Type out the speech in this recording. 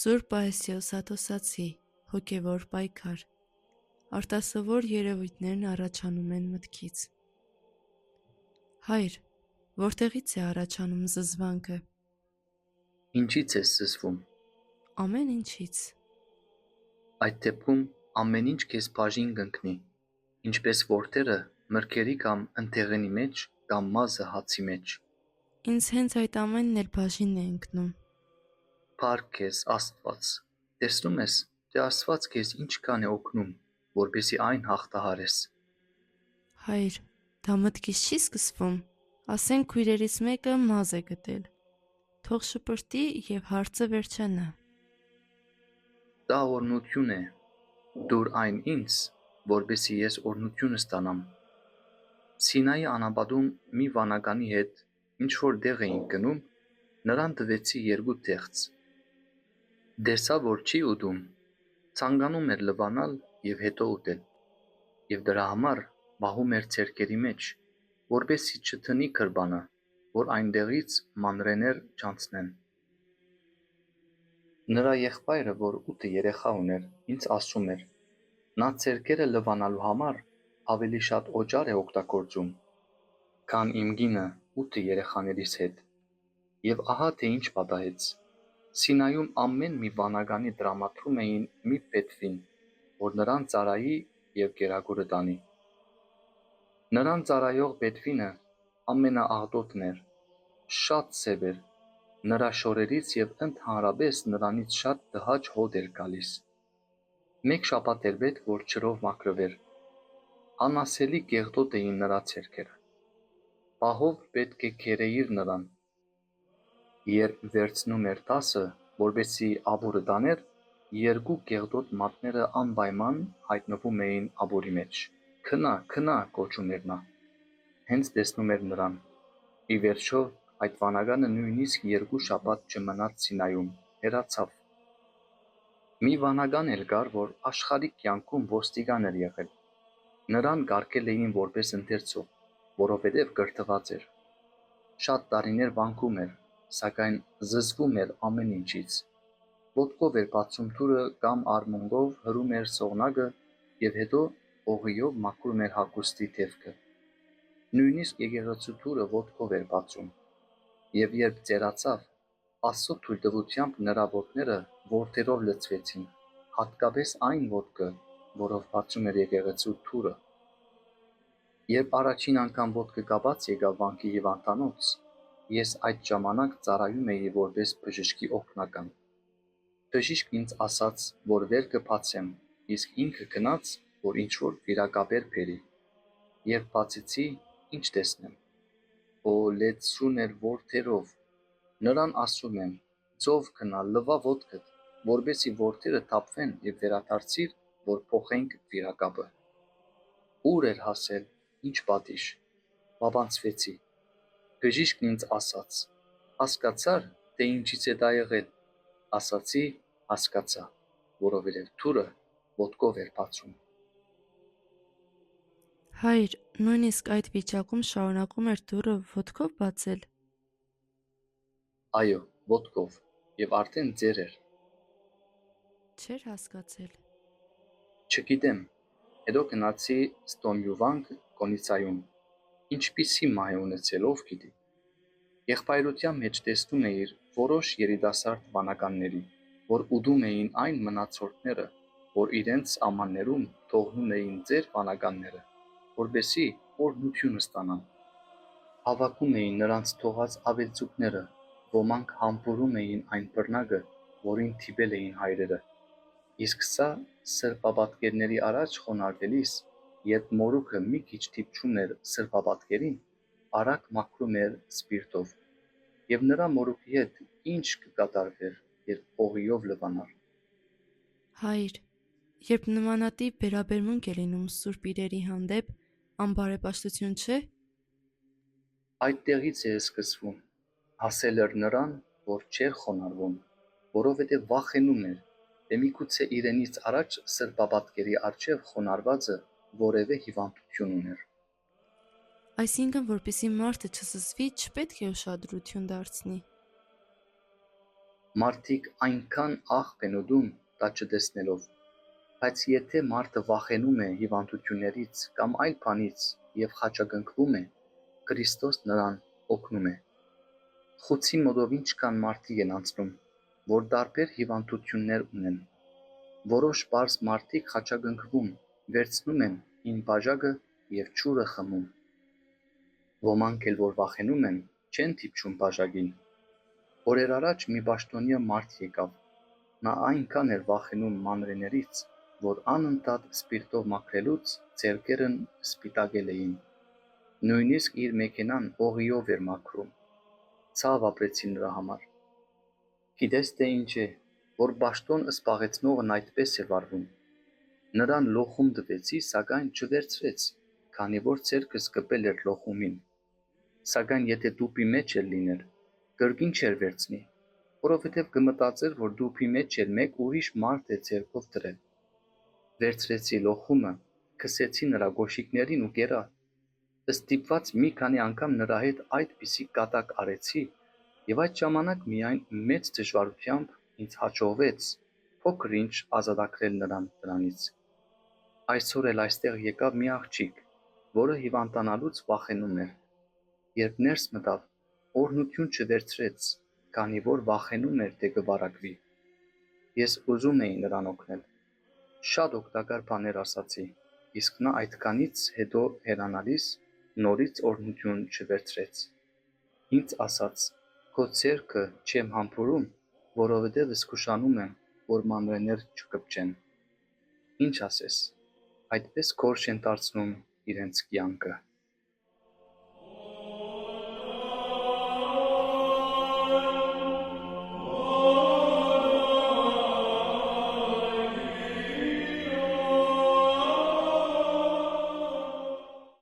Սուրբ Պայեսիոս Աթոսացի հոգևոր պայքար արտասովոր երևույթներն առաջանում են մտքից։ Հայր, որտեղից է առաջանում զզվանքը։ Ինչից ես զզվում։ Ամեն ինչից։ Այդ դեպքում ամեն ինչ քեզ բաժին կընկնի, ինչպես որդերը մրգերի կամ ընթեղենի մեջ կամ մազը հացի մեջ։ Ինձ հենց այդ ամենն էլ բաժին է ընկնում։ Փառք քեզ Աստված, տեսնում ես, թե Աստված քեզ ինչքան է օգնում, որպեսզի այն հաղթահարես։ Հայր, դա մտքից չի սկսվում։ Ասենք քույրերից մեկը մազ է գտել։ Թող շպրտի և հարցը վերջանա։ Դա օրհնություն է, դուր այն ինձ, որպեսզի ես օրհնությունը ստանամ։ Սինայի անապատում մի վանականի հետ ինչ-որ տեղ էինք գնում, նրան տվեցի 2 թեղծ։ Տեսա, որ չի ուտում, ցանկանում էր լվանալ և հետո ուտել, և դրա համար պահում էր ձեռքերի մեջ, որպեսզի չթնի գրպանը, որ այնտեղից մանրէներ չանցնեն։ Նրա եղբայրը, որ 8 երեխա ուներ, ինձ ասում էր. նա ձեռքերը լվանալու համար ավելի շատ օճառ է օգտագործում, քան իմ կինը 8 երեխաներիս հետ։ Եվ ահա թե ինչ պատահեց. Սինայում ամեն մի վանականի տրամադրում էին մի բեդվին, որ նրան ծառայի և կերակուրը տանի։ Նրան ծառայող բեդվինը ամենաաղտոտն էր, շատ սև էր, նրա շորերից և ընդհանրապես նրանից շատ տհաճ հոտ էր գալիս։ 1 շաբաթ էր պետք, որ ջրով մաքրվեր։ Անասելի կեղտոտ էին նրա ձեռքերը։ Պահով պետք է քերեիր նրան։ Երբ վերցնում էր դասը, որպեսզի ապուրը տաներ, 2 կեղտոտ մատները անպայման հայտնվում էին ապուրի մեջ։ «Քնա, քնա», կոչում էր նա, հենց տեսնում էր նրան։ Ի վերջո, այդ վանականը նույնիսկ 2 շաբաթ չմնաց Սինայում, հեռացավ։ Մի վանական էլ կար, որ աշխարհիկ կյանքում ոստիկան էր եղել։ Նրան կարգել էին որպես ընթերցող, որովհետև կրթված էր։ Շատ տարիներ վանքում էր, սակայն զզվում էր ամեն ինչից։ Ոտքով էր բացում թուրը կամ արմունկով հրում էր սողնակը և հետո օղիով մաքրում էր հագուստի դևքը։ Նույնիսկ եկեղեցու թուրը ոտքով էր բացում։ Եվ երբ ծերացավ, Աստծո թույլտվությամբ նրա ոտները որդերով լցվեցին, հատկապես այն ոտքը, որով բացում էր եկեղեցու թուրը։ Երբ առաջին անգամ ոտքը կապած եկավ վանքի հիվանդանոց, ես այդ ժամանակ ծառայում էի որպես բժշկի օգնական։ Բժիշկն ինձ ասաց, որ վեր կբացեմ, իսկ ինքը գնաց, որ ինչ-որ վիրակապեր բերի։ Երբ բացեցի, ինչ տեսնեմ։ Օ, լեցուն էր որդերով։ Նրան ասում եմ. «Ծով գնա, լվա ոտքդ, որպեսզի որդերը թափվեն և վերադարձիր, որ փոխենք վիրակապը»։ Ուր էր հասել, ինչ պատիժ։ Բաբանցվեցի։ Բժիշկն ինձ ասաց. «Հասկացա՞ր, թե ինչից է դա եղել»։ Ասացի. «Հասկացա», որովհետև թուրը ոտքով էր բացում։ Հայր, նույնիսկ այդ վիճակում շարունակում էր դուռը ոտքով բացել։ Այո, ոտքով, և արդեն ծեր էր։ Չէր հասկացել։ Չգիտեմ, հետո գնացի Ստոնյուվանգ կոնիցայում։ Ինչպիսի մահ է ունեցել, ով գիտի։ Եղբայրության մեջ տեսնում էիր որոշ երիտասարդ վանականների, որ ուտում էին այն մնացորդները, որ իրենց ամաններում թողնում էին ծեր վանականները, որպեսզի օրհնություն ստանան։ Հավաքում էին նրանց թողած ավելցուկները, ոմանք համբուրում էին այն բռնակը, որին դիպել էին հայրերը։ Իսկ սա սրբապատկերների առաջ խոնարհվելիս, երբ մորուքը մի քիչ դիպչում էր սրբապատկերին, արագ մաքրում էր սպիրտով։ Եվ նրա մորուքի հետ ինչ կկատարվեր, երբ օղիով լվանար։ Հայր, երբ նմանատիպ վերաբերմունք է լինում սուրբ իրերի հանդեպ, անբարեպաշտություն չէ։ Այդտեղից է սկսվում։ Հասել էր նրան, որ չէր խոնարհվում, որովհետև վախենում էր, թե միգուցե իրենից առաջ սրբապատկերի առջև խոնարհվածը որևէ հիվանդություն ուներ։ Այսինքն, որպեսզի մարդը չզզվի, չպետք է ուշադրություն դարձնի։ Մարդիկ այնքան աղբ են ուտում դա չտեսնելով, բայց եթե մարդը վախենում է հիվանդություններից կամ այլ բանից և խաչակնկվում է, Քրիստոս նրան օգնում է։ Խուցի մոտով ինչքան մարդիկ են անցնում, որ տարբեր հիվանդություններ ունեն։ Որոշ պարզ մարդիկ խաչակնկվում, վերցնում են հին բաժակը և ջուրը խմում։ Ոմանք էլ որ վախենում են, չեն դիպչում բաժակին։ Օրեր առաջ մի պաշտոնյա մարդ եկավ, նա այնքան էր վախենում մանրէներից, որ անընդհատ սպիրտով մաքրելուց ձեռքերն սպիտակել էին, նույնիսկ իր մեքենան օղիով էր մաքրում, ցավ ապրեցի նրա համար։ Գիտես թե ինչ է, որ պաշտոն զբաղեցնողն այդպես էր վարվում, նրան լոխում տվեցի, սակայն չվերցրեց, քանի որ ձեռքս կպել էր լոխումին, սակայն եթե տուփի մեջ էր լիներ, կրկին չէր վերցնի, որովհետև կմտածեր, որ տուփի մեջ էլ մեկ ուրիշ մարդ է ձեռքով դրել։ Վերցրեցի լոխումը, քսեցի նրա գոշիկներին ու կերա։ Ստիպված մի քանի անգամ նրա հետ այդպիսի կատակ արեցի, եւ այդ ժամանակ միայն մեծ դժվարությամբ ինձ հաջողվեց փոքր-ինչ ազատագրել նրան դրանից։ Այսօր էլ այստեղ եկավ մի աղջիկ, որը հիվանդանալուց վախենում էր։ Երբ ներս մտավ, օրհնություն չվերցրեց, քանի որ վախենում էր, թե կվարակվի։ Ես ուզում էի նրան օգնել։ Շատ օգտակար բաներ ասացի, իսկ նա այդքանից հետո հեռանալիս նորից օրհնություն չվերցրեց։ Ինձ ասաց. «Քո ձեռքը չեմ համբուրում, որովհետև զգուշանում եմ, որ մանրէներ չկպչեն»։ Ինչ ասես, այդպես քորշ են դարձնում իրենց կյանքը։